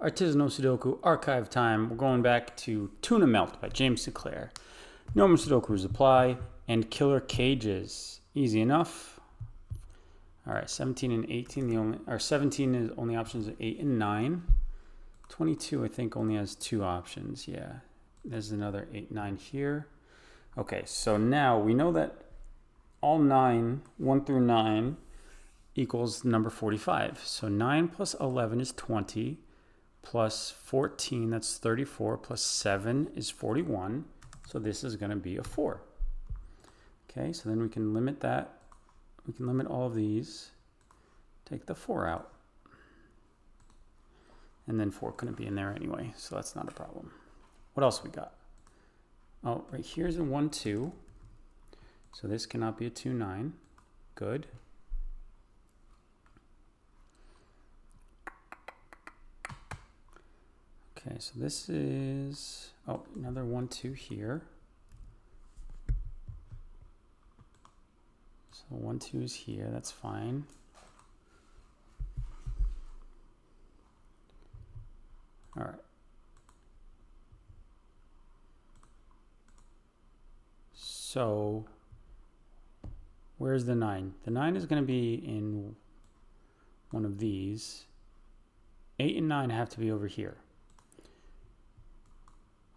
Artisanal Sudoku archive time. We're going back to Tuna Melt by James Sinclair. Normal Sudokus apply, and killer cages. Easy enough. All right, 17 and 18. 17 is only options 8 and 9. 22, I think, only has 2 options. Yeah, there's another 8, 9 here. Okay, so now we know that all 9, 1 through 9, equals number 45. So 9 plus 11 is 20, plus 14, that's 34, plus 7 is 41. So this is going to be a 4. Okay, so then we can limit that. We can limit all of these. Take the 4 out. And then 4 couldn't be in there anyway, so that's not a problem. What else we got? Oh, right here's a 1, 2. So this cannot be a 2, 9. Good. Okay, so this is, oh, another 1, 2 here. So 1, 2 is here, that's fine. All right. So where's the 9? The 9 is going to be in one of these. 8 and 9 have to be over here.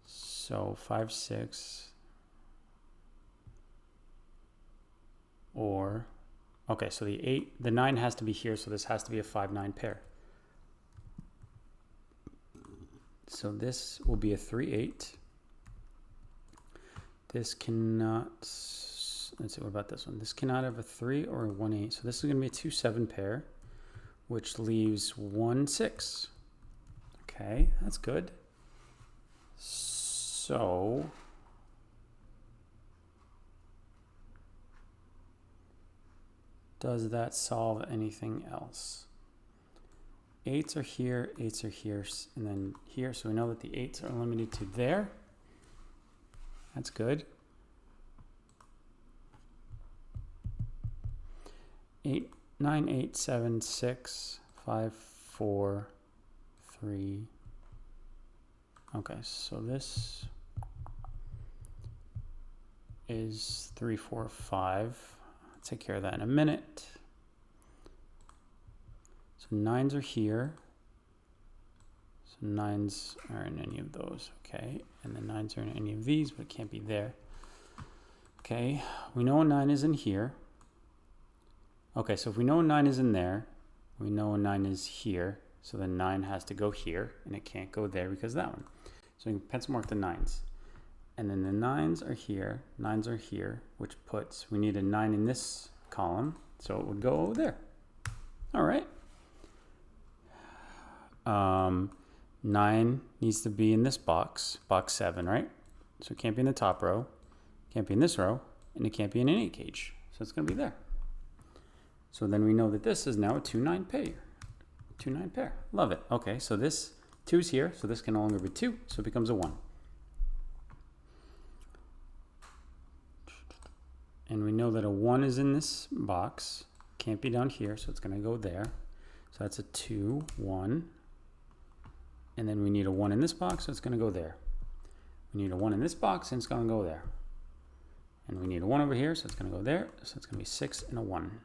So 5, 6, or, okay, so the 9 has to be here, so this has to be a 5, 9 pair. So this will be a 3, 8. This cannot, let's see, what about this one? This cannot have a 3 or a 1, 8. So this is going to be a 2, 7 pair, which leaves 1, 6. Okay, that's good. So does that solve anything else? 8s are here, 8s are here, and then here. So we know that the 8s are limited to there. That's good. 8, 9, 8, 7, 6, 5, 4, 3. Okay, so this is 3, 4, 5. I'll take care of that in a minute. So 9s are here. So 9s are in any of those, okay? And the 9s are in any of these, but it can't be there. Okay, we know a 9 is in here. Okay, so if we know a 9 is in there, we know a 9 is here. So the 9 has to go here, and it can't go there because of that one. So we can pencil mark the 9s. And then the 9s are here, 9s are here, which puts, we need a 9 in this column, so it would go over there. All right. 9 needs to be in this box, box 7, right? So it can't be in the top row, can't be in this row, and it can't be in any cage. So it's going to be there. So then we know that this is now a 2, 9 pair. 2, 9 pair. Love it. Okay, so this 2 is here, so this can no longer be 2, so it becomes a 1. And we know that a 1 is in this box, can't be down here, so it's going to go there. So that's a 2, 1. And then we need a 1 in this box, so it's going to go there. We need a 1 in this box, and it's going to go there. And we need a 1 over here, so it's going to go there. So it's going to be 6 and a 1.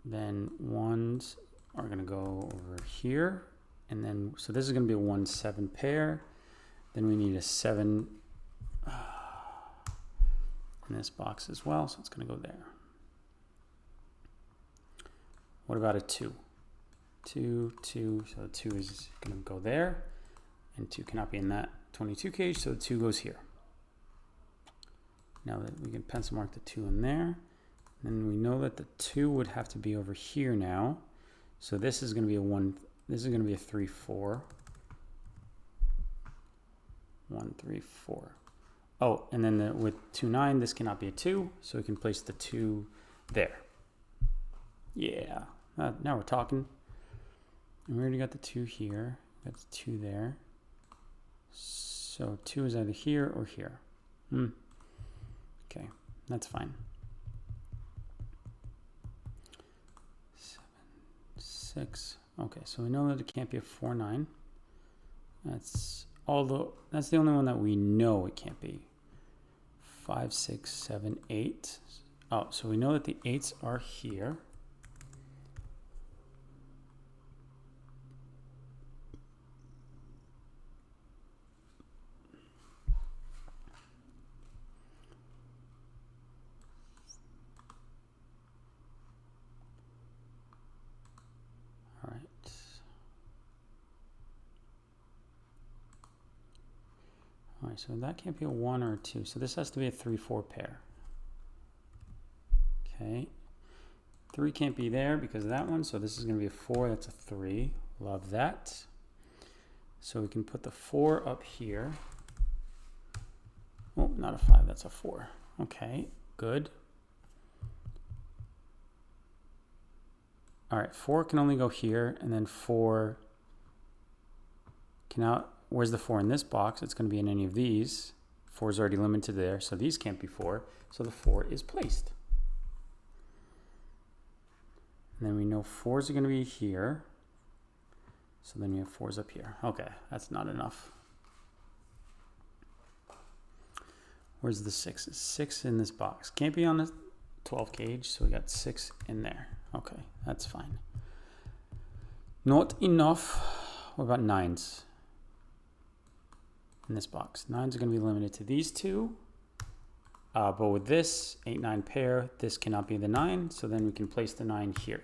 Then 1s are going to go over here. And then, so this is going to be a 1, 7 pair. Then we need a 7 in this box as well, so it's going to go there. What about a 2? 2, 2, so the 2 is going to go there, and 2 cannot be in that 22 cage, so the 2 goes here. Now that we can pencil mark the 2 in there, and we know that the 2 would have to be over here now, so this is going to be a 1, this is going to be a 3, 4. 1, 3, 4. Oh, and then with 2, 9, this cannot be a 2, so we can place the 2 there. Yeah, now we're talking. And we already got the 2 here, got the 2 there. So 2 is either here or here. Okay, that's fine. 7, 6. Okay, so we know that it can't be a 4, 9. That's the only one that we know it can't be. 5, 6, 7, 8. Oh, so we know that the 8s are here. All right. All right, so that can't be a 1 or a 2. So this has to be a 3, 4 pair. Okay. 3 can't be there because of that one. So this is going to be a 4. That's a 3. Love that. So we can put the 4 up here. Oh, not a 5. That's a 4. Okay, good. All right, 4 can only go here, and then 4 cannot. Where's the 4 in this box? It's going to be in any of these. 4 is already limited there, so these can't be 4. So the 4 is placed. And then we know 4s are going to be here. So then we have 4s up here. Okay, that's not enough. Where's the 6s? 6 in this box. Can't be on the 12 gauge, so we got 6 in there. Okay, that's fine. Not enough. What about 9s? In this box. 9s are going to be limited to these two. But with this 8, 9 pair, this cannot be the 9. So then we can place the 9 here.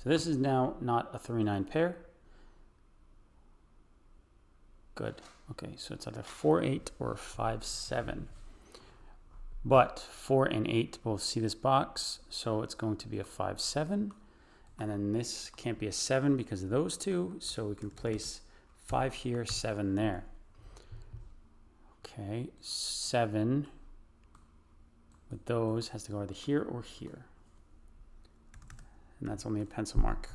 So this is now not a 3, 9 pair. Good. Okay, so it's either 4, 8 or 5, 7. But 4 and 8 both see this box, so it's going to be a 5, 7. And then this can't be a 7 because of those two, so we can place 5 here, 7 there. Okay, 7 with those has to go either here or here. And that's only a pencil mark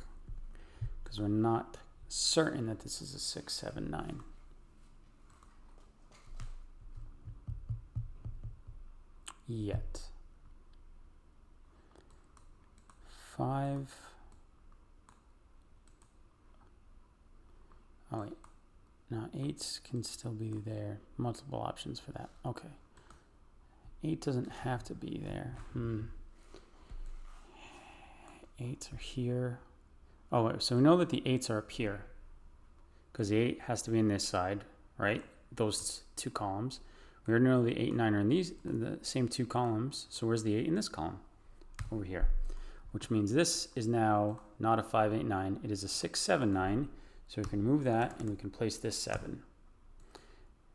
because we're not certain that this is a 6, 7, 9. Yet. 5. Oh wait. Now 8s can still be there. Multiple options for that. Okay. 8 doesn't have to be there. 8s are here. Oh, wait, so we know that the 8s are up here because the 8 has to be in this side, right? Those two columns. We already know the 8 and 9 are in the same two columns. So where's the 8 in this column? Over here. Which means this is now not a 5, 8, 9. It is a 6, 7, 9. So we can move that and we can place this 7.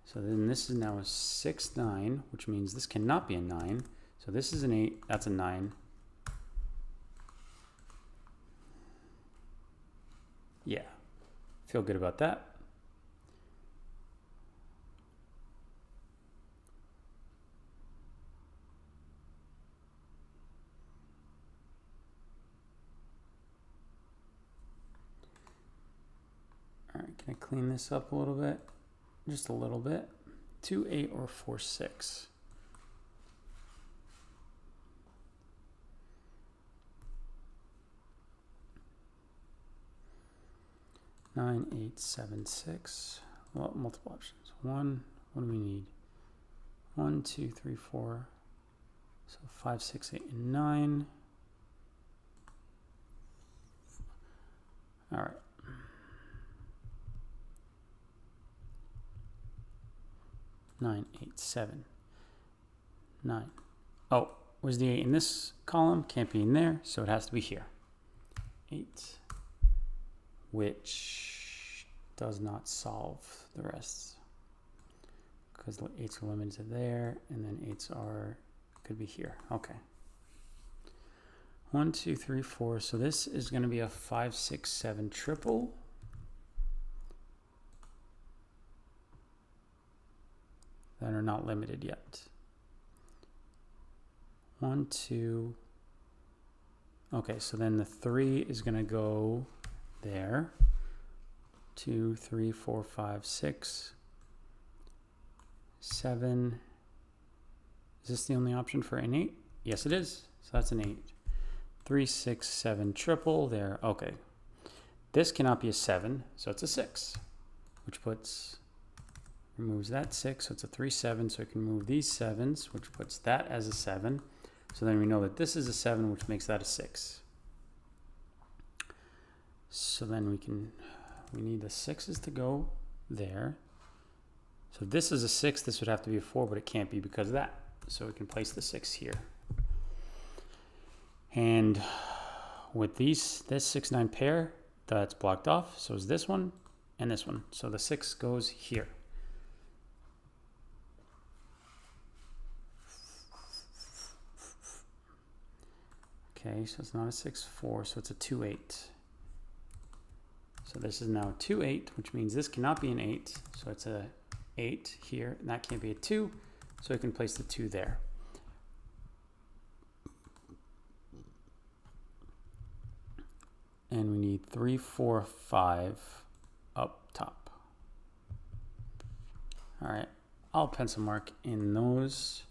So then this is now a 6, 9, which means this cannot be a 9. So this is an 8. That's a 9. Yeah. Feel good about that. All right, can I clean this up a little bit? Just a little bit. 2, 8 or 4, 6. Nine, 8, 7, 6. Well, multiple options. 1. What do we need? 1, 2, 3, 4. So 5, 6, 8, and 9. All right. 9, 8, 7, 9. Oh, where's the 8 in this column? Can't be in there, so it has to be here. 8, which does not solve the rest because the 8s are limited to there, and then 8s could be here. Okay. 1, 2, 3, 4. So this is going to be a 5, 6, 7 triple. That are not limited yet. 1, 2. Okay, so then the 3 is going to go there. 2, 3, 4, 5, 6, 7. Is this the only option for an 8? Yes, it is. So that's an 8. 3, 6, 7 triple there. Okay. This cannot be a 7, so it's a 6, which removes that 6, so it's a 3, 7, so I can move these 7s, which puts that as a 7. So then we know that this is a 7, which makes that a 6. So then we need the 6s to go there. So if this is a 6, this would have to be a 4, but it can't be because of that. So we can place the 6 here. And with this 6, 9 pair, that's blocked off. So is this one and this one. So the 6 goes here. Okay, so it's not a 6, 4, so it's a 2, 8. So this is now a 2, 8, which means this cannot be an 8. So it's a 8 here, and that can't be a 2. So I can place the 2 there. And we need 3, 4, 5 up top. All right, I'll pencil mark in those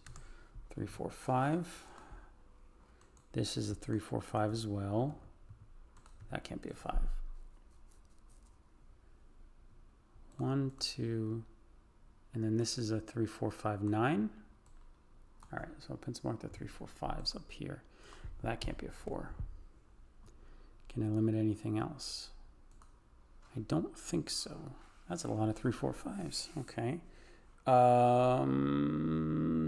3, 4, 5. This is a 3, 4, 5 as well. That can't be a 5. 1, 2, and then this is a 3, 4, 5, 9. All right, so I'll pencil mark the 3, 4, 5s up here. That can't be a 4. Can I limit anything else? I don't think so. That's a lot of 3, 4, 5s. Okay.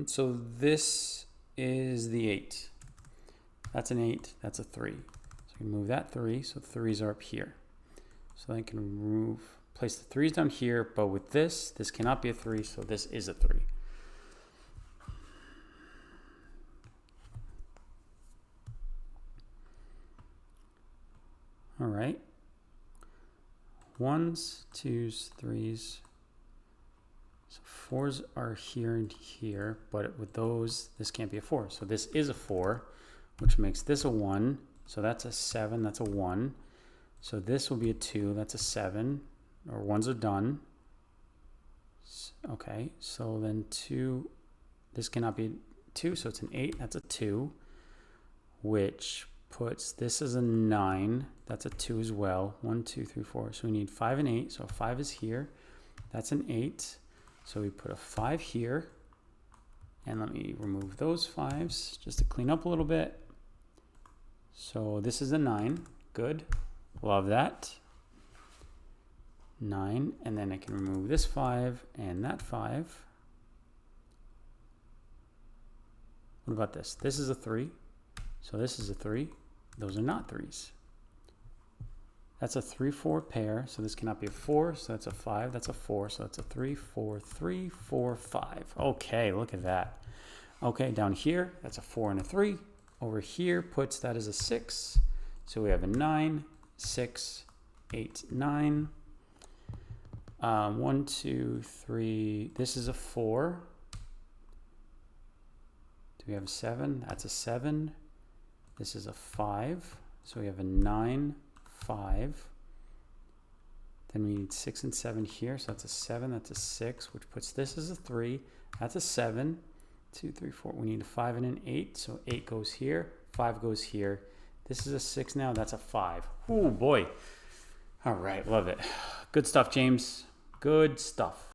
So this is the 8. That's an 8. That's a 3. So I can move that 3. So the 3s are up here. So I can place the 3s down here. But with this cannot be a 3. So this is a 3. All right. 1s, 2s, 3s. So 4s are here and here, but with those, this can't be a 4. So this is a 4, which makes this a 1. So that's a 7, that's a 1. So this will be a 2, that's a 7. Or 1s are done. Okay, so then 2, this cannot be 2, so it's an 8, that's a 2, which puts this as a 9, that's a 2 as well. 1, 2, 3, 4. So we need 5 and 8. So 5 is here. That's an 8. So we put a 5 here. And let me remove those 5s just to clean up a little bit. So this is a 9. Good. Love that. 9. And then I can remove this 5 and that 5. What about this? This is a 3. So this is a 3. Those are not 3s. That's a 3, 4 pair. So this cannot be a 4. So that's a 5. That's a 4. So that's a 3, 4, 3, 4, 5. Okay, look at that. Okay, down here, that's a 4 and a 3. Over here puts that as a 6. So we have a 9, 6, 8, 9. 1, 2, 3. This is a 4. Do we have a 7? That's a 7. This is a 5. So we have a 9, 5. Then we need 6 and 7 here. So that's a 7. That's a 6, which puts this as a 3. That's a 7. 2, 3, 4. We need a 5 and an 8. So 8 goes here. 5 goes here. This is a 6 now. That's a 5. Oh, boy. All right. Love it. Good stuff, James. Good stuff.